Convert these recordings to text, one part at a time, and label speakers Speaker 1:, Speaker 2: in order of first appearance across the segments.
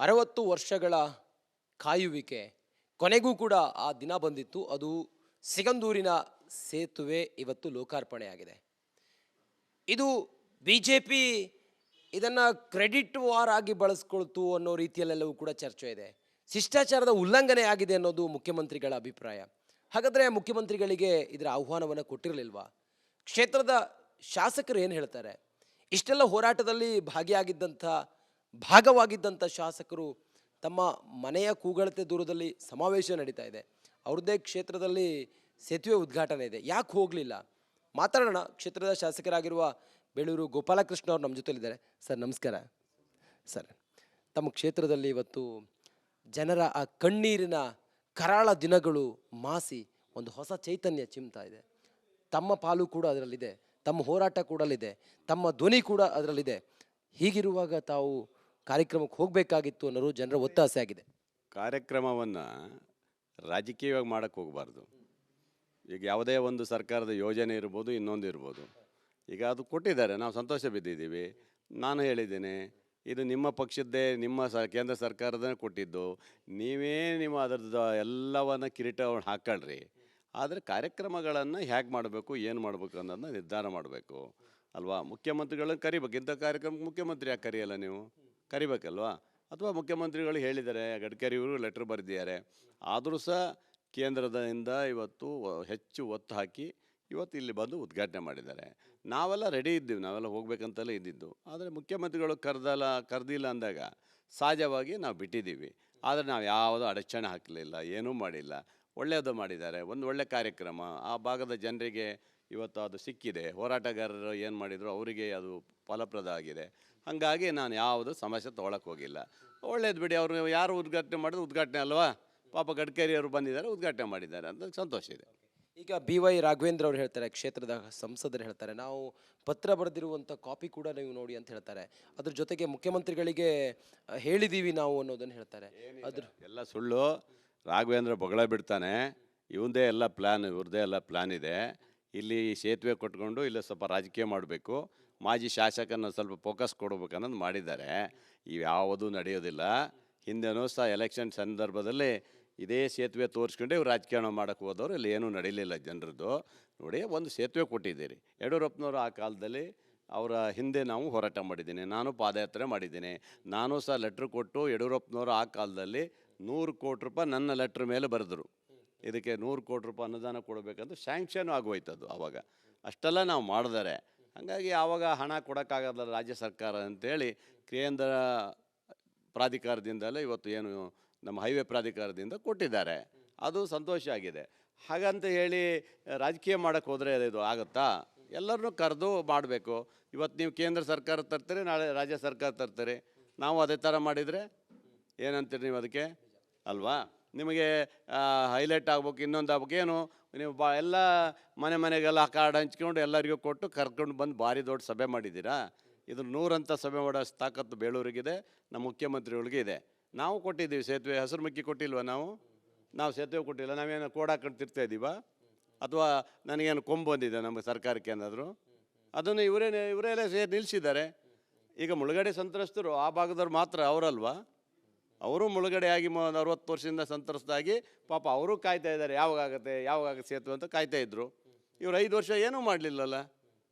Speaker 1: 60 ವರ್ಷಗಳ ಕಾಯುವಿಕೆ ಕೊನೆಗೂ ಕೂಡ ಆ ದಿನ ಬಂದಿತ್ತು. ಅದು ಸಿಗಂದೂರಿನ ಸೇತುವೆ ಇವತ್ತು ಲೋಕಾರ್ಪಣೆಯಾಗಿದೆ. ಇದು ಬಿಜೆಪಿ ಇದನ್ನ ಕ್ರೆಡಿಟ್ ವಾರ್ ಆಗಿ ಬಳಸ್ಕೊಳ್ತು ಅನ್ನೋ ರೀತಿಯಲ್ಲೆಲ್ಲವೂ ಕೂಡ ಚರ್ಚೆ ಇದೆ. ಶಿಷ್ಟಾಚಾರದ ಉಲ್ಲಂಘನೆ ಆಗಿದೆ ಅನ್ನೋದು ಮುಖ್ಯಮಂತ್ರಿಗಳ ಅಭಿಪ್ರಾಯ. ಹಾಗಾದ್ರೆ ಮುಖ್ಯಮಂತ್ರಿಗಳಿಗೆ ಇದರ ಆಹ್ವಾನವನ್ನು ಕೊಟ್ಟಿರಲಿಲ್ವಾ? ಕ್ಷೇತ್ರದ ಶಾಸಕರು ಏನು ಹೇಳ್ತಾರೆ? ಇಷ್ಟೆಲ್ಲ ಹೋರಾಟದಲ್ಲಿ ಭಾಗವಾಗಿದ್ದಂಥ ಶಾಸಕರು ತಮ್ಮ ಮನೆಯ ಕೂಗಳತೆ ದೂರದಲ್ಲಿ ಸಮಾವೇಶ ನಡೀತಾ ಇದೆ. ಅವ್ರದ್ದೇ ಕ್ಷೇತ್ರದಲ್ಲಿ ಸೇತುವೆ ಉದ್ಘಾಟನೆ ಇದೆ, ಯಾಕೆ ಹೋಗಲಿಲ್ಲ? ಮಾತಾಡೋಣ. ಕ್ಷೇತ್ರದ ಶಾಸಕರಾಗಿರುವ ಬೇಳೂರು ಗೋಪಾಲಕೃಷ್ಣ ಅವರು ನಮ್ಮ ಜೊತೆಲಿದ್ದಾರೆ. ಸರ್ ನಮಸ್ಕಾರ. ಸರ್, ತಮ್ಮ ಕ್ಷೇತ್ರದಲ್ಲಿ ಇವತ್ತು ಜನರ ಆ ಕಣ್ಣೀರಿನ ಕರಾಳ ದಿನಗಳು ಮಾಸಿ ಒಂದು ಹೊಸ ಚೈತನ್ಯ ಚಿಮ್ತಾ ಇದೆ. ತಮ್ಮ ಪಾಲು ಕೂಡ ಅದರಲ್ಲಿದೆ, ತಮ್ಮ ಹೋರಾಟ ಕೂಡ ಅಲ್ಲಿದೆ, ತಮ್ಮ ಧ್ವನಿ ಕೂಡ ಅದರಲ್ಲಿದೆ. ಹೀಗಿರುವಾಗ ತಾವು ಕಾರ್ಯಕ್ರಮಕ್ಕೆ ಹೋಗಬೇಕಾಗಿತ್ತು ಅನ್ನೋದು ಜನರ ಒತ್ತಾಸೆ ಆಗಿದೆ.
Speaker 2: ಕಾರ್ಯಕ್ರಮವನ್ನು ರಾಜಕೀಯವಾಗಿ ಮಾಡೋಕ್ಕೆ ಹೋಗಬಾರ್ದು. ಈಗ ಯಾವುದೇ ಒಂದು ಸರ್ಕಾರದ ಯೋಜನೆ ಇರ್ಬೋದು, ಇನ್ನೊಂದು ಇರ್ಬೋದು. ಈಗ ಅದು ಕೊಟ್ಟಿದ್ದಾರೆ, ನಾವು ಸಂತೋಷ ಬಿದ್ದಿದ್ದೀವಿ. ನಾನು ಹೇಳಿದ್ದೇನೆ, ಇದು ನಿಮ್ಮ ಪಕ್ಷದ್ದೇ, ನಿಮ್ಮ ಕೇಂದ್ರ ಸರ್ಕಾರದೇ ಕೊಟ್ಟಿದ್ದು. ನೀವೇ ಅದರದ್ದು ಎಲ್ಲವನ್ನು ಕಿರೀಟವನ್ನು ಹಾಕ್ಕೊಳ್ರಿ. ಆದರೆ ಕಾರ್ಯಕ್ರಮಗಳನ್ನು ಹೇಗೆ ಮಾಡಬೇಕು, ಏನು ಮಾಡಬೇಕು ಅನ್ನೋದನ್ನ ನಿರ್ಧಾರ ಮಾಡಬೇಕು ಅಲ್ವಾ? ಮುಖ್ಯಮಂತ್ರಿಗಳನ್ನ ಕರಿಬೇಕು. ಇಂಥ ಕಾರ್ಯಕ್ರಮಕ್ಕೆ ಮುಖ್ಯಮಂತ್ರಿ ಯಾಕೆ ಕರೆಯಲ್ಲ ನೀವು? ಕರಿಬೇಕಲ್ವಾ? ಅಥವಾ ಮುಖ್ಯಮಂತ್ರಿಗಳು ಹೇಳಿದ್ದಾರೆ, ಗಡ್ಕರಿಯವರು ಲೆಟ್ರ್ ಬರೆದಿದ್ದಾರೆ. ಆದರೂ ಸಹ ಕೇಂದ್ರದಿಂದ ಇವತ್ತು ಹೆಚ್ಚು ಒತ್ತು ಹಾಕಿ ಇವತ್ತು ಇಲ್ಲಿ ಬಂದು ಉದ್ಘಾಟನೆ ಮಾಡಿದ್ದಾರೆ. ನಾವೆಲ್ಲ ರೆಡಿ ಇದ್ದೀವಿ, ನಾವೆಲ್ಲ ಹೋಗ್ಬೇಕಂತಲೇ ಇದ್ದಿದ್ದು. ಆದರೆ ಮುಖ್ಯಮಂತ್ರಿಗಳು ಕರೆದಿಲ್ಲ ಅಂದಾಗ ಸಹಜವಾಗಿ ನಾವು ಬಿಟ್ಟಿದ್ದೀವಿ. ಆದರೆ ನಾವು ಯಾವುದೂ ಅಡಚಣೆ ಹಾಕಲಿಲ್ಲ, ಏನೂ ಮಾಡಿಲ್ಲ. ಒಳ್ಳೆಯದು ಮಾಡಿದ್ದಾರೆ, ಒಂದು ಒಳ್ಳೆಯ ಕಾರ್ಯಕ್ರಮ. ಆ ಭಾಗದ ಜನರಿಗೆ ಇವತ್ತು ಅದು ಸಿಕ್ಕಿದೆ. ಹೋರಾಟಗಾರರು ಏನು ಮಾಡಿದರು ಅವರಿಗೆ ಅದು ಫಲಪ್ರದ ಆಗಿದೆ. ಹಾಗಾಗಿ ನಾನು ಯಾವುದು ಸಮಸ್ಯೆ ತೊಗೊಳಕ್ಕೆ ಹೋಗಿಲ್ಲ. ಒಳ್ಳೇದು ಬಿಡಿ, ಅವರು ಯಾರು ಉದ್ಘಾಟನೆ ಮಾಡಿದ್ರು ಉದ್ಘಾಟನೆ ಅಲ್ವಾ? ಪಾಪ ಗಡ್ಕರಿಯವರು ಬಂದಿದ್ದಾರೆ, ಉದ್ಘಾಟನೆ ಮಾಡಿದ್ದಾರೆ ಅಂತ ಸಂತೋಷ ಇದೆ.
Speaker 1: ಈಗ BY ರಾಘವೇಂದ್ರ ಅವರು ಹೇಳ್ತಾರೆ, ಕ್ಷೇತ್ರದ ಸಂಸದರು ಹೇಳ್ತಾರೆ, ನಾವು ಪತ್ರ ಬರೆದಿರುವಂಥ ಕಾಪಿ ಕೂಡ ನೀವು ನೋಡಿ ಅಂತ ಹೇಳ್ತಾರೆ. ಅದ್ರ ಜೊತೆಗೆ ಮುಖ್ಯಮಂತ್ರಿಗಳಿಗೆ ಹೇಳಿದ್ದೀವಿ ನಾವು ಅನ್ನೋದನ್ನು ಹೇಳ್ತಾರೆ. ಅದ್ರ
Speaker 2: ಎಲ್ಲ ಸುಳ್ಳು. ರಾಘವೇಂದ್ರ ಬೊಗಳ ಬಿಡ್ತಾನೆ. ಇವಂದೇ ಎಲ್ಲ ಪ್ಲ್ಯಾನ್, ಇವ್ರದ್ದೇ ಎಲ್ಲ ಪ್ಲ್ಯಾನ್ ಇದೆ. ಇಲ್ಲಿ ಸೇತುವೆ ಕೊಟ್ಕೊಂಡು ಇಲ್ಲಿ ಸ್ವಲ್ಪ ರಾಜಕೀಯ ಮಾಡಬೇಕು, ಮಾಜಿ ಶಾಸಕನ ಸ್ವಲ್ಪ ಫೋಕಸ್ ಕೊಡಬೇಕು ಅನ್ನೋದು ಮಾಡಿದ್ದಾರೆ. ಇವ್ಯಾವುದೂ ನಡೆಯೋದಿಲ್ಲ. ಹಿಂದೆನೂ ಸಹ ಎಲೆಕ್ಷನ್ ಸಂದರ್ಭದಲ್ಲಿ ಇದೇ ಸೇತುವೆ ತೋರಿಸ್ಕೊಂಡೆ ಇವ್ರು ರಾಜಕಾರಣ ಮಾಡೋಕ್ಕೆ ಹೋದವರು ಇಲ್ಲಿ ಏನೂ ನಡೀಲಿಲ್ಲ ಜನರದ್ದು. ನೋಡಿ, ಒಂದು ಸೇತುವೆ ಕೊಟ್ಟಿದ್ದೀರಿ. ಯಡಿಯೂರಪ್ಪನವರು ಆ ಕಾಲದಲ್ಲಿ ಅವರ ಹಿಂದೆ ನಾವು ಹೋರಾಟ ಮಾಡಿದ್ದೀನಿ, ನಾನು ಪಾದಯಾತ್ರೆ ಮಾಡಿದ್ದೀನಿ. ನಾನು ಸಹ ಲೆಟ್ರ್ ಕೊಟ್ಟು ಯಡಿಯೂರಪ್ಪನವರು ಆ ಕಾಲದಲ್ಲಿ 100 ಕೋಟಿ ರೂಪಾಯಿ ನನ್ನ ಲೆಟ್ರ್ ಮೇಲೆ ಬರೆದರು. ಇದಕ್ಕೆ 100 ಕೋಟಿ ರೂಪಾಯಿ ಅನುದಾನ ಕೊಡಬೇಕಂತ ಸ್ಯಾಂಕ್ಷನ್ ಆಗೋಯ್ತದು ಆವಾಗ. ಅಷ್ಟೆಲ್ಲ ನಾವು ಮಾಡಿದರೆ, ಹಾಗಾಗಿ ಆವಾಗ ಹಣ ಕೊಡೋಕ್ಕಾಗಲ್ಲ ರಾಜ್ಯ ಸರ್ಕಾರ ಅಂತೇಳಿ ಕೇಂದ್ರ ಪ್ರಾಧಿಕಾರದಿಂದಲೇ ಇವತ್ತು ಏನು ನಮ್ಮ ಹೈವೇ ಪ್ರಾಧಿಕಾರದಿಂದ ಕೊಟ್ಟಿದ್ದಾರೆ. ಅದು ಸಂತೋಷ ಆಗಿದೆ. ಹಾಗಂತ ಹೇಳಿ ರಾಜಕೀಯ ಮಾಡೋಕ್ಕೆ ಹೋದರೆ ಇದು ಆಗುತ್ತಾ? ಎಲ್ಲರನ್ನೂ ಕರೆದು ಮಾಡಬೇಕು. ಇವತ್ತು ನೀವು ಕೇಂದ್ರ ಸರ್ಕಾರ ತರ್ತೀರಿ, ನಾಳೆ ರಾಜ್ಯ ಸರ್ಕಾರ ತರ್ತೀರಿ. ನಾವು ಅದೇ ಥರ ಮಾಡಿದರೆ ಏನಂತೀರಿ ನೀವು ಅದಕ್ಕೆ ಅಲ್ವಾ? ನಿಮಗೆ ಹೈಲೈಟ್ ಆಗ್ಬೇಕು, ಇನ್ನೊಂದು ಆಗ್ಬೇಕು. ಏನು ನೀವು ಎಲ್ಲ ಮನೆಗೆಲ್ಲ ಕಾರ್ಡ್ ಹಂಚ್ಕೊಂಡು ಎಲ್ಲರಿಗೂ ಕೊಟ್ಟು ಕರ್ಕೊಂಡು ಬಂದು ಭಾರಿ ದೊಡ್ಡ ಸಭೆ ಮಾಡಿದ್ದೀರಾ? ಇದ್ರ 100 ಅಂತ ಸಭೆ ಮಾಡೋ ತಾಕತ್ತು ಬೇಳೂರಿಗಿದೆ, ನಮ್ಮ ಮುಖ್ಯಮಂತ್ರಿಗಳಿಗೆ ಇದೆ. ನಾವು ಕೊಟ್ಟಿದ್ದೀವಿ ಸೇತುವೆ. ಹಸಿರುಮಕ್ಕಿ ಕೊಟ್ಟಿಲ್ವ ನಾವು ಸೇತುವೆ ಕೊಟ್ಟಿಲ್ಲ. ನಾವೇನು ಕೋಡ್ ಹಾಕೊಂಡು ತಿರ್ತಾ ಇದ್ದೀವಾ? ಅಥವಾ ನನಗೇನು ಕೊಂಬು ಬಂದಿದೆ ನಮ್ಮ ಸರ್ಕಾರಕ್ಕೆ ಏನಾದರೂ? ಅದನ್ನು ಇವರೆಲ್ಲ ನಿಲ್ಲಿಸಿದ್ದಾರೆ. ಈಗ ಮುಳುಗಡೆ ಸಂತ್ರಸ್ತರು ಆ ಭಾಗದವ್ರು ಮಾತ್ರ ಅವರಲ್ವಾ? ಅವರು ಮುಳುಗಡೆ ಆಗಿ 60 ವರ್ಷದಿಂದ ಸಂತ್ರಸ್ತಾಗಿ ಪಾಪ ಅವರು ಕಾಯ್ತಾ ಇದ್ದಾರೆ, ಯಾವಾಗುತ್ತೆ ಸೇತುವೆ ಅಂತ ಕಾಯ್ತಾ ಇದ್ದರು. ಇವರು 5 ವರ್ಷ ಏನೂ ಮಾಡಲಿಲ್ಲಲ್ಲ.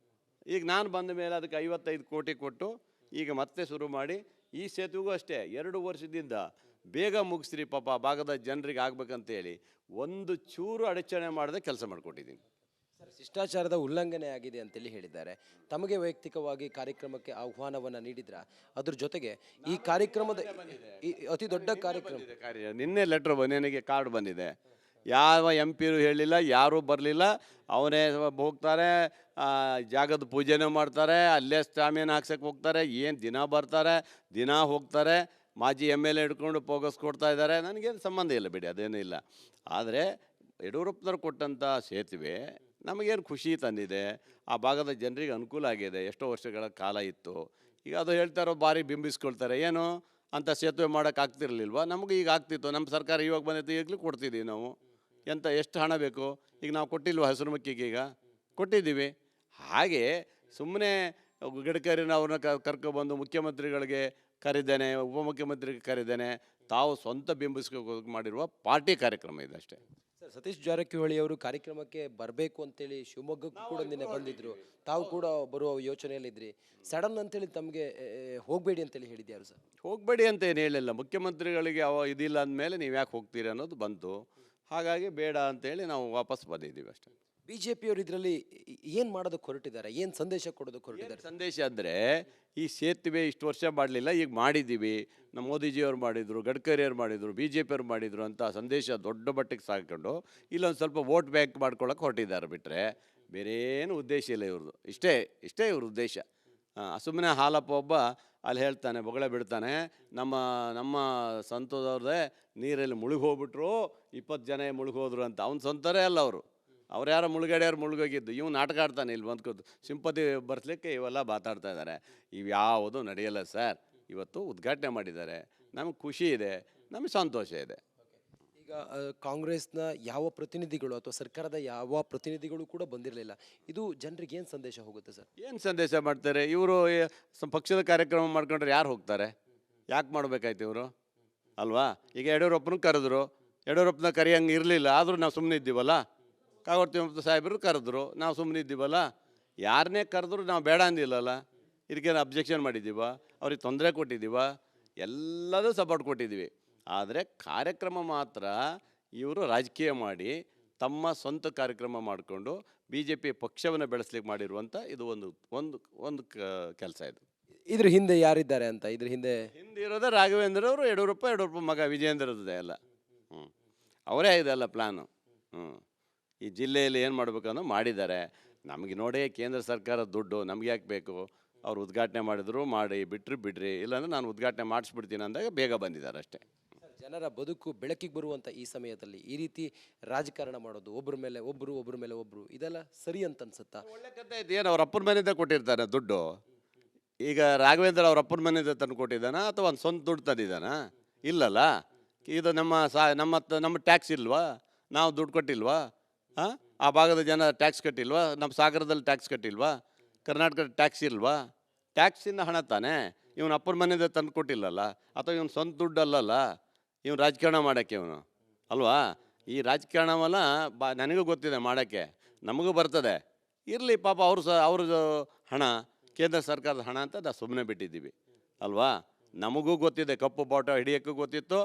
Speaker 2: ಈಗ ನಾನು ಬಂದ ಮೇಲೆ ಅದಕ್ಕೆ 55 ಕೋಟಿ ಕೊಟ್ಟು ಈಗ ಮತ್ತೆ ಶುರು ಮಾಡಿ, ಈ ಸೇತುವೆಗೂ ಅಷ್ಟೇ 2 ವರ್ಷದಿಂದ ಬೇಗ ಮುಗಿಸ್ರಿ ಪಾಪ ಭಾಗದ ಜನರಿಗೆ ಆಗ್ಬೇಕಂತೇಳಿ ಒಂದು ಚೂರು ಅಡಚಣೆ ಮಾಡದೆ ಕೆಲಸ ಮಾಡಿಕೊಟ್ಟಿದ್ದೀನಿ.
Speaker 1: ಸರ್, ಶಿಷ್ಟಾಚಾರದ ಉಲ್ಲಂಘನೆ ಆಗಿದೆ ಅಂತೇಳಿ ಹೇಳಿದ್ದಾರೆ. ತಮಗೆ ವೈಯಕ್ತಿಕವಾಗಿ ಕಾರ್ಯಕ್ರಮಕ್ಕೆ ಆಹ್ವಾನವನ್ನು ನೀಡಿದ್ರ? ಅದ್ರ ಜೊತೆಗೆ ಈ ಕಾರ್ಯಕ್ರಮದ ಅತಿ ದೊಡ್ಡ ಕಾರ್ಯಕ್ರಮ
Speaker 2: ನಿನ್ನೆ ಲೆಟ್ರ್ ನನಗೆ ಕಾರ್ಡ್ ಬಂದಿದೆ. ಯಾವ MP ಹೇಳಿಲ್ಲ, ಯಾರೂ ಬರಲಿಲ್ಲ. ಅವನೇ ಹೋಗ್ತಾರೆ, ಜಾಗದ ಪೂಜೆನೂ ಮಾಡ್ತಾರೆ, ಅಲ್ಲೇ ಸ್ಟಾಮಿನ ಹಾಕ್ಸಕ್ಕೆ ಹೋಗ್ತಾರೆ. ಏನು ದಿನ ಬರ್ತಾರೆ, ದಿನ ಹೋಗ್ತಾರೆ. ಮಾಜಿ MLA ಹಿಡ್ಕೊಂಡು ಫೋಕಸ್ ಕೊಡ್ತಾ ಇದ್ದಾರೆ. ನನಗೇನು ಸಂಬಂಧ ಇಲ್ಲ ಬಿಡಿ, ಅದೇನೂ ಇಲ್ಲ. ಆದರೆ ಯಡಿಯೂರಪ್ಪನವ್ರು ಕೊಟ್ಟಂಥ ಸೇತುವೆ ನಮಗೇನು ಖುಷಿ ತಂದಿದೆ. ಆ ಭಾಗದ ಜನರಿಗೆ ಅನುಕೂಲ ಆಗಿದೆ. ಎಷ್ಟೋ ವರ್ಷಗಳ ಕಾಲ ಇತ್ತು. ಈಗ ಅದು ಹೇಳ್ತಾರೋ ಭಾರಿ ಬಿಂಬಿಸ್ಕೊಳ್ತಾರೆ, ಏನು ಅಂತ ಸೇತುವೆ ಮಾಡೋಕ್ಕೆ ಆಗ್ತಿರ್ಲಿಲ್ವ? ನಮಗೆ ಈಗ ಆಗ್ತಿತ್ತು. ನಮ್ಮ ಸರ್ಕಾರ ಇವಾಗ ಬಂದಿತ್ತು, ಈಗಲೂ ಕೊಡ್ತಿದ್ದೀವಿ ನಾವು. ಎಷ್ಟು ಹಣ ಬೇಕು? ಈಗ ನಾವು ಕೊಟ್ಟಿಲ್ವ ಹಸಿರುಮಕ್ಕಿಗೆ? ಈಗ ಕೊಟ್ಟಿದ್ದೀವಿ. ಹಾಗೆ ಸುಮ್ಮನೆ ಗಡ್ಕರಿನ ಅವ್ರನ್ನ ಕರ್ಕೊಬಂದು ಮುಖ್ಯಮಂತ್ರಿಗಳಿಗೆ ಕರೆದೇನೆ, ಉಪಮುಖ್ಯಮಂತ್ರಿಗೆ ಕರೆದೇನೆ, ತಾವು ಸ್ವಂತ ಬಿಂಬಿಸ್ಕೋಕೆ ಮಾಡಿರುವ ಪಾರ್ಟಿ ಕಾರ್ಯಕ್ರಮ ಇದೆ ಅಷ್ಟೇ.
Speaker 1: ಸರ್, ಸತೀಶ್ ಜಾರಕಿಹೊಳಿ ಅವರು ಕಾರ್ಯಕ್ರಮಕ್ಕೆ ಬರಬೇಕು ಅಂತೇಳಿ ಶಿವಮೊಗ್ಗಕ್ಕೂ ಕೂಡ ನಿನ್ನೆ ಬಂದಿದ್ರು. ತಾವು ಕೂಡ ಬರುವ ಯೋಚನೆಯಲ್ಲಿದ್ರಿ. ಸಡನ್ ಅಂತೇಳಿ ತಮಗೆ ಹೋಗಬೇಡಿ ಅಂತೇಳಿ ಹೇಳಿದ್ಯಾರು ಸರ್?
Speaker 2: ಹೋಗಬೇಡಿ ಅಂತ ಏನು ಹೇಳಿಲ್ಲ. ಮುಖ್ಯಮಂತ್ರಿಗಳಿಗೆ ಇದಿಲ್ಲ ಅಂದಮೇಲೆ ನೀವು ಯಾಕೆ ಹೋಗ್ತೀರಿ ಅನ್ನೋದು ಬಂತು. ಹಾಗಾಗಿ ಬೇಡ ಅಂತೇಳಿ ನಾವು ವಾಪಸ್ ಬಂದಿದ್ದೀವಿ ಅಷ್ಟೇ.
Speaker 1: ಬಿಜೆಪಿಯವರು ಇದರಲ್ಲಿ ಏನು ಮಾಡೋದಕ್ಕೆ ಹೊರಟಿದ್ದಾರೆ? ಏನು ಸಂದೇಶ ಕೊಡೋದಕ್ಕೆ ಹೊರಟಿದ್ದಾರೆ?
Speaker 2: ಸಂದೇಶ ಅಂದರೆ, ಈ ಸೇತುವೆ ಇಷ್ಟು ವರ್ಷ ಮಾಡಲಿಲ್ಲ, ಈಗ ಮಾಡಿದ್ದೀವಿ, ನಮ್ಮ ಮೋದಿಜಿಯವ್ರು ಮಾಡಿದರು, ಗಡ್ಕರಿಯವ್ರು ಮಾಡಿದರು, ಬಿ ಜೆ ಪಿಯವ್ರು ಮಾಡಿದರು ಅಂತ ಸಂದೇಶ ದೊಡ್ಡ ಮಟ್ಟಿಗೆ ಸಾಕೊಂಡು ಇಲ್ಲೊಂದು ಸ್ವಲ್ಪ ವೋಟ್ ಬ್ಯಾಂಕ್ ಮಾಡ್ಕೊಳ್ಳೋಕೆ ಹೊರಟಿದ್ದಾರೆ. ಬಿಟ್ಟರೆ ಬೇರೆ ಏನು ಉದ್ದೇಶ ಇಲ್ಲ ಇವ್ರದ್ದು. ಇಷ್ಟೇ ಇವ್ರ ಉದ್ದೇಶ. ಸುಮ್ಮನೆ ಹಾಲಪ್ಪ ಒಬ್ಬ ಅಲ್ಲಿ ಹೇಳ್ತಾನೆ, ಬೊಗಳೆ ಬಿಡ್ತಾನೆ, ನಮ್ಮ ಸಂತದವ್ರದ್ದೇ ನೀರಲ್ಲಿ ಮುಳುಗಿ ಹೋಗ್ಬಿಟ್ರು, 20 ಜನ ಮುಳುಗೋದ್ರು ಅಂತ. ಅವ್ನು ಸ್ವಂತರೇ ಅಲ್ಲ ಅವರು, ಅವ್ರು ಯಾರೋ ಮುಳುಗಡೆಯವ್ರು ಮುಳುಗೋಗಿದ್ದು. ಇವ್ನು ನಾಟಕ ಆಡ್ತಾನೆ ಇಲ್ಲಿ ಬಂದ್ಕೋದು, ಸಿಂಪತಿ ಬರ್ಸ್ಲಿಕ್ಕೆ ಇವೆಲ್ಲ ಮಾತಾಡ್ತಾ ಇದ್ದಾರೆ. ಇವ್ಯಾವುದು ನಡೆಯಲ್ಲ ಸರ್. ಇವತ್ತು ಉದ್ಘಾಟನೆ ಮಾಡಿದ್ದಾರೆ, ನಮಗೆ ಖುಷಿ ಇದೆ, ನಮಗೆ ಸಂತೋಷ ಇದೆ.
Speaker 1: ಈಗ ಕಾಂಗ್ರೆಸ್ನ ಯಾವ ಪ್ರತಿನಿಧಿಗಳು ಅಥವಾ ಸರ್ಕಾರದ ಯಾವ ಪ್ರತಿನಿಧಿಗಳು ಕೂಡ ಬಂದಿರಲಿಲ್ಲ. ಇದು ಜನರಿಗೆ ಏನು ಸಂದೇಶ ಹೋಗುತ್ತೆ ಸರ್?
Speaker 2: ಏನು ಸಂದೇಶ ಮಾಡ್ತಾರೆ ಇವರು? ಪಕ್ಷದ ಕಾರ್ಯಕ್ರಮ ಮಾಡ್ಕೊಂಡ್ರೆ ಯಾರು ಹೋಗ್ತಾರೆ? ಯಾಕೆ ಮಾಡ್ಬೇಕಾಯ್ತು ಇವರು? ಅಲ್ವಾ? ಈಗ ಯಡಿಯೂರಪ್ಪನ ಕರೆದ್ರು, ಯಡಿಯೂರಪ್ಪನ ಕರೆಯಂಗೆ ಇರಲಿಲ್ಲ, ಆದರೂ ನಾವು ಸುಮ್ಮನೆ ಇದ್ದೀವಲ್ಲ. ಕಾಗೋಡು ಸಾಹೇಬರು ಕರೆದ್ರು, ನಾವು ಸುಮ್ಮನೆ ಇದ್ದೀವಲ್ಲ. ಯಾರನ್ನೇ ಕರೆದ್ರು ನಾವು ಬೇಡ ಅಂದಿಲ್ಲಲ್ಲ. ಇದಕ್ಕೇನು ಅಬ್ಜೆಕ್ಷನ್ ಮಾಡಿದ್ದೀವ? ಅವ್ರಿಗೆ ತೊಂದರೆ ಕೊಟ್ಟಿದ್ದೀವ? ಎಲ್ಲದೂ ಸಪೋರ್ಟ್ ಕೊಟ್ಟಿದ್ದೀವಿ. ಆದರೆ ಕಾರ್ಯಕ್ರಮ ಮಾತ್ರ ಇವರು ರಾಜಕೀಯ ಮಾಡಿ ತಮ್ಮ ಸ್ವಂತ ಕಾರ್ಯಕ್ರಮ ಮಾಡಿಕೊಂಡು ಬಿ ಜೆ ಪಿ ಪಕ್ಷವನ್ನು ಬೆಳೆಸ್ಲಿಕ್ಕೆ ಮಾಡಿರುವಂಥ ಇದು ಒಂದು ಕೆಲಸ ಇದು.
Speaker 1: ಇದ್ರ ಹಿಂದೆ ಯಾರಿದ್ದಾರೆ ಅಂತ? ಇದ್ರ ಹಿಂದೆ
Speaker 2: ಇರೋದೇ ರಾಘವೇಂದ್ರ ಅವರು, ಯಡಿಯೂರಪ್ಪ ಮಗ ವಿಜಯೇಂದ್ರದೇ ಎಲ್ಲ. ಅವರೇ ಇದೆಲ್ಲ ಪ್ಲ್ಯಾನು. ಈ ಜಿಲ್ಲೆಯಲ್ಲಿ ಏನು ಮಾಡಬೇಕನ್ನೋ ಮಾಡಿದ್ದಾರೆ. ನಮಗೆ ನೋಡಿ, ಕೇಂದ್ರ ಸರ್ಕಾರದ ದುಡ್ಡು ನಮ್ಗೆ ಯಾಕೆ ಬೇಕು? ಅವ್ರು ಉದ್ಘಾಟನೆ ಮಾಡಿದ್ರು, ಮಾಡಿ ಬಿಡ್ರಿ, ಇಲ್ಲಾಂದ್ರೆ ನಾನು ಉದ್ಘಾಟನೆ ಮಾಡಿಸ್ಬಿಡ್ತೀನಿ ಅಂದಾಗ ಬೇಗ ಬಂದಿದ್ದಾರೆ ಅಷ್ಟೇ.
Speaker 1: ಜನರ ಬದುಕು ಬೆಳಕಿಗೆ ಬರುವಂಥ ಈ ಸಮಯದಲ್ಲಿ ಈ ರೀತಿ ರಾಜಕಾರಣ ಮಾಡೋದು, ಒಬ್ಬರ ಮೇಲೆ ಒಬ್ಬರು, ಇದೆಲ್ಲ ಸರಿ ಅಂತ ಅನ್ಸುತ್ತಾ?
Speaker 2: ಒಳ್ಳೆ ಕಥೆ ಐತಿ. ಏನು ಅವ್ರ ಅಪ್ಪನ ಮನೆಯಿಂದ ಕೊಟ್ಟಿರ್ತಾನೆ ದುಡ್ಡು? ಈಗ ರಾಘವೇಂದ್ರ ಅವ್ರ ಅಪ್ಪನ ಮನೆಯಿಂದ ತಂದು ಕೊಟ್ಟಿದ್ದಾನ ಅಥವಾ ಒಂದು ಸ್ವಂತ ದುಡ್ಡು ತಂದಿದ್ದಾನ? ಇಲ್ಲಲ್ಲ. ಇದು ನಮ್ಮ ಟ್ಯಾಕ್ಸ್ ಇಲ್ವಾ? ನಾವು ದುಡ್ಡು ಕೊಟ್ಟಿಲ್ವಾ? ಆ ಭಾಗದ ಜನ ಟ್ಯಾಕ್ಸ್ ಕಟ್ಟಿಲ್ವಾ? ನಮ್ಮ ಸಾಗರದಲ್ಲಿ ಟ್ಯಾಕ್ಸ್ ಕಟ್ಟಿಲ್ವಾ? ಕರ್ನಾಟಕದ ಟ್ಯಾಕ್ಸ್ ಇಲ್ವಾ? ಟ್ಯಾಕ್ಸಿಂದ ಹಣ ತಾನೆ. ಇವನು ಅಪ್ಪನ ಮನೆಯಿಂದ ತಂದು ಕೊಟ್ಟಿಲ್ಲಲ್ಲ, ಅಥವಾ ಇವನು ಸ್ವಂತ ದುಡ್ಡು ಅಲ್ಲಲ್ಲ. ಇವನು ರಾಜಕಾರಣ ಮಾಡೋಕ್ಕೆ ಇವನು ಅಲ್ವಾ? ಈ ರಾಜಕಾರಣವಲ್ಲ ನನಗೂ ಗೊತ್ತಿದೆ ಮಾಡೋಕ್ಕೆ, ನಮಗೂ ಬರ್ತದೆ. ಇರಲಿ ಪಾಪ, ಅವ್ರದ್ದು ಹಣ, ಕೇಂದ್ರ ಸರ್ಕಾರದ ಹಣ ಅಂತ ನಾವು ಸುಮ್ಮನೆ ಬಿಟ್ಟಿದ್ದೀವಿ ಅಲ್ವಾ? ನಮಗೂ ಗೊತ್ತಿದೆ, ಕಪ್ಪು ಬಾಟ ಹಿಡಿಯೋಕ್ಕೂ ಗೊತ್ತಿತ್ತು,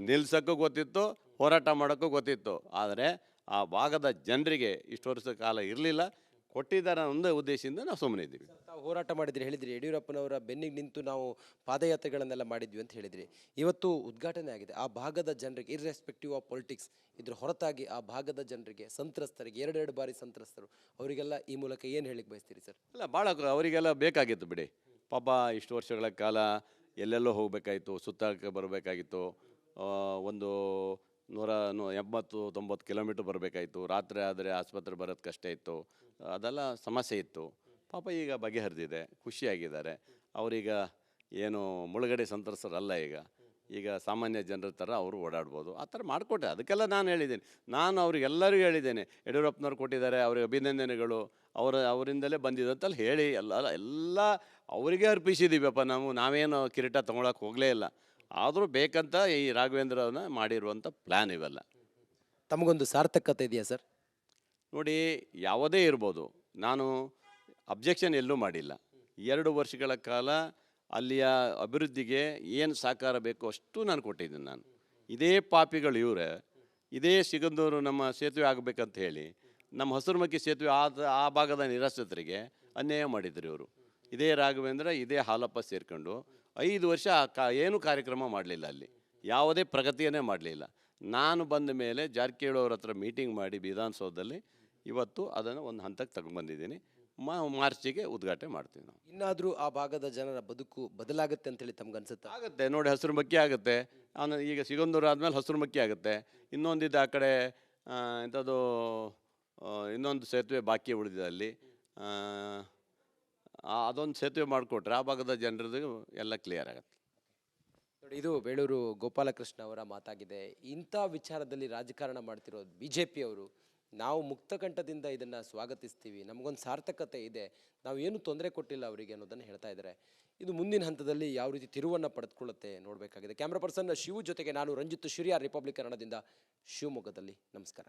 Speaker 2: ನಿಲ್ಸೋಕ್ಕೂ ಗೊತ್ತಿತ್ತು, ಹೋರಾಟ ಮಾಡೋಕ್ಕೂ ಗೊತ್ತಿತ್ತು. ಆದರೆ ಆ ಭಾಗದ ಜನರಿಗೆ ಇಷ್ಟು ವರ್ಷದ ಕಾಲ ಇರಲಿಲ್ಲ, ಕೊಟ್ಟಿದ್ದಾರೆ ಒಂದೇ ಉದ್ದೇಶದಿಂದ ನಾವು ಸುಮ್ಮನೆ ಇದ್ದೀವಿ.
Speaker 1: ತಾವು ಹೋರಾಟ ಮಾಡಿದ್ರಿ, ಹೇಳಿದ್ರಿ ಯಡಿಯೂರಪ್ಪನವರ ಬೆನ್ನಿಗೆ ನಿಂತು ನಾವು ಪಾದಯಾತ್ರೆಗಳನ್ನೆಲ್ಲ ಮಾಡಿದ್ವಿ ಅಂತ ಹೇಳಿದ್ರಿ. ಇವತ್ತು ಉದ್ಘಾಟನೆ ಆಗಿದೆ. ಆ ಭಾಗದ ಜನರಿಗೆ, ಇರ್ರೆಸ್ಪೆಕ್ಟಿವ್ ಆಫ್ ಪೊಲಿಟಿಕ್ಸ್, ಇದ್ರ ಹೊರತಾಗಿ ಆ ಭಾಗದ ಜನರಿಗೆ, ಸಂತ್ರಸ್ತರಿಗೆ, 2 ಬಾರಿ ಸಂತ್ರಸ್ತರು, ಅವರಿಗೆಲ್ಲ ಈ ಮೂಲಕ ಏನು ಹೇಳಿಕ್ಕೆ ಬಯಸ್ತೀರಿ ಸರ್?
Speaker 2: ಅಲ್ಲ, ಭಾಳ ಅವರಿಗೆಲ್ಲ ಬೇಕಾಗಿತ್ತು ಬಿಡಿ. ಪಾಪ ಇಷ್ಟು ವರ್ಷಗಳ ಕಾಲ ಎಲ್ಲೆಲ್ಲೋ ಹೋಗಬೇಕಾಯಿತು, ಸುತ್ತಕ್ಕೆ ಬರಬೇಕಾಗಿತ್ತು. ಒಂದು 180-90 ಕಿಲೋಮೀಟ್ರ್ ಬರಬೇಕಾಯಿತು. ರಾತ್ರಿ ಆದರೆ ಆಸ್ಪತ್ರೆ ಬರೋದು ಕಷ್ಟ ಇತ್ತು. ಅದೆಲ್ಲ ಸಮಸ್ಯೆ ಇತ್ತು. ಪಾಪ ಈಗ ಬಗೆಹರಿದಿದೆ, ಖುಷಿಯಾಗಿದ್ದಾರೆ. ಅವರೀಗ ಏನು ಮುಳುಗಡೆ ಸಂತ್ರಸ್ತರಲ್ಲ. ಈಗ ಸಾಮಾನ್ಯ ಜನರ ಥರ ಅವರು ಓಡಾಡ್ಬೋದು. ಆ ಥರ ಮಾಡಿಕೊಟ್ಟೆ. ಅದಕ್ಕೆಲ್ಲ ನಾನು ಹೇಳಿದ್ದೀನಿ. ನಾನು ಅವ್ರಿಗೆಲ್ಲರಿಗೂ ಹೇಳಿದ್ದೇನೆ, ಯಡಿಯೂರಪ್ಪನವ್ರು ಕೊಟ್ಟಿದ್ದಾರೆ, ಅವ್ರಿಗೆ ಅಭಿನಂದನೆಗಳು, ಅವರಿಂದಲೇ ಬಂದಿದ್ದಂತಲ್ಲಿ ಹೇಳಿ ಎಲ್ಲ ಅವರಿಗೆ ಅರ್ಪಿಸಿದ್ದೀವಪ್ಪ. ನಾವೇನು ಕಿರೀಟ ತೊಗೊಳಕ್ಕೆ ಹೋಗಲೇ ಇಲ್ಲ. ಆದರೂ ಬೇಕಂತ ಈ ರಾಘವೇಂದ್ರನ ಮಾಡಿರುವಂಥ ಪ್ಲ್ಯಾನ್ ಇವೆಲ್ಲ.
Speaker 1: ತಮಗೊಂದು ಸಾರ್ಥಕತೆ ಇದೆಯಾ ಸರ್?
Speaker 2: ನೋಡಿ, ಯಾವುದೇ ಇರ್ಬೋದು, ನಾನು ಅಬ್ಜೆಕ್ಷನ್ ಎಲ್ಲೂ ಮಾಡಿಲ್ಲ. 2 ವರ್ಷಗಳ ಕಾಲ ಅಲ್ಲಿಯ ಅಭಿವೃದ್ಧಿಗೆ ಏನು ಸಹಕಾರ ಬೇಕೋ ಅಷ್ಟು ನಾನು ಕೊಟ್ಟಿದ್ದೀನಿ. ನಾನು ಇದೇ ಪಾಪಿಗಳು ಇವರೇ, ಇದೇ ಸಿಗಂದೂರು ನಮ್ಮ ಸೇತುವೆ ಆಗಬೇಕಂತ ಹೇಳಿ ನಮ್ಮ ಹಸಿರುಮಕ್ಕಿ ಸೇತುವೆ ಆ ಭಾಗದ ನಿರಾಶ್ರಿತರಿಗೆ ಅನ್ಯಾಯ ಮಾಡಿದ್ರು ಇವರು. ಇದೇ ರಾಘವೇಂದ್ರ, ಇದೇ ಹಾಲಪ್ಪ ಸೇರ್ಕೊಂಡು 5 ವರ್ಷ ಏನೂ ಕಾರ್ಯಕ್ರಮ ಮಾಡಲಿಲ್ಲ. ಅಲ್ಲಿ ಯಾವುದೇ ಪ್ರಗತಿಯನ್ನೇ ಮಾಡಲಿಲ್ಲ. ನಾನು ಬಂದ ಮೇಲೆ ಜಾರಕಿಹೊಳಿ ಅವ್ರ ಹತ್ರ ಮೀಟಿಂಗ್ ಮಾಡಿ ವಿಧಾನಸೌಧದಲ್ಲಿ ಇವತ್ತು ಅದನ್ನು ಒಂದು ಹಂತಕ್ಕೆ ತಗೊಂಡ್ಬಂದಿದ್ದೀನಿ. ಮಾರ್ಚಿಗೆ ಉದ್ಘಾಟನೆ ಮಾಡ್ತೀವಿ ನಾವು.
Speaker 1: ಇನ್ನಾದರೂ ಆ ಭಾಗದ ಜನರ ಬದುಕು ಬದಲಾಗುತ್ತೆ ಅಂತೇಳಿ ತಮ್ಗೆ ಅನ್ಸುತ್ತಾ?
Speaker 2: ಆಗುತ್ತೆ ನೋಡಿ, ಹಸಿರುಮಕ್ಕಿ ಆಗುತ್ತೆ. ಈಗ ಸಿಗಂದೂರು ಆದಮೇಲೆ ಹಸಿರುಮಕ್ಕಿ ಆಗುತ್ತೆ. ಇನ್ನೊಂದಿದ್ದು ಆ ಕಡೆ ಇಂಥದ್ದು ಇನ್ನೊಂದು ಸೇತುವೆ ಬಾಕಿ ಉಳಿದಿದೆ ಅಲ್ಲಿ. ಅದೊಂದು ಸೇತುವೆ ಮಾಡಿಕೊಟ್ರೆ ಆ ಭಾಗದ ಜನರದ್ದು ಎಲ್ಲ ಕ್ಲಿಯರ್ ಆಗುತ್ತೆ.
Speaker 1: ನೋಡಿ, ಇದು ಬೇಳೂರು ಗೋಪಾಲಕೃಷ್ಣ ಅವರ ಮಾತಾಗಿದೆ. ಇಂಥ ವಿಚಾರದಲ್ಲಿ ರಾಜಕಾರಣ ಮಾಡ್ತಿರೋ ಬಿಜೆಪಿಯವರು, ನಾವು ಮುಕ್ತಕಂಠದಿಂದ ಇದನ್ನು ಸ್ವಾಗತಿಸ್ತೀವಿ, ನಮಗೊಂದು ಸಾರ್ಥಕತೆ ಇದೆ, ನಾವು ಏನು ತೊಂದರೆ ಕೊಟ್ಟಿಲ್ಲ ಅವರಿಗೆ ಅನ್ನೋದನ್ನು ಹೇಳ್ತಾ ಇದ್ದಾರೆ. ಇದು ಮುಂದಿನ ಹಂತದಲ್ಲಿ ಯಾವ ರೀತಿ ತಿರುವನ್ನು ಪಡೆದುಕೊಳ್ಳುತ್ತೆ ನೋಡಬೇಕಾಗಿದೆ. ಕ್ಯಾಮ್ರಾ ಪರ್ಸನ್ ಶಿವು ಜೊತೆಗೆ ನಾನು ರಂಜಿತ್ ಶಿರಿಯಾರ್, ರಿಪಬ್ಲಿಕ್ ಕನ್ನಡದಿಂದ, ಶಿವಮೊಗ್ಗದಲ್ಲಿ. ನಮಸ್ಕಾರ.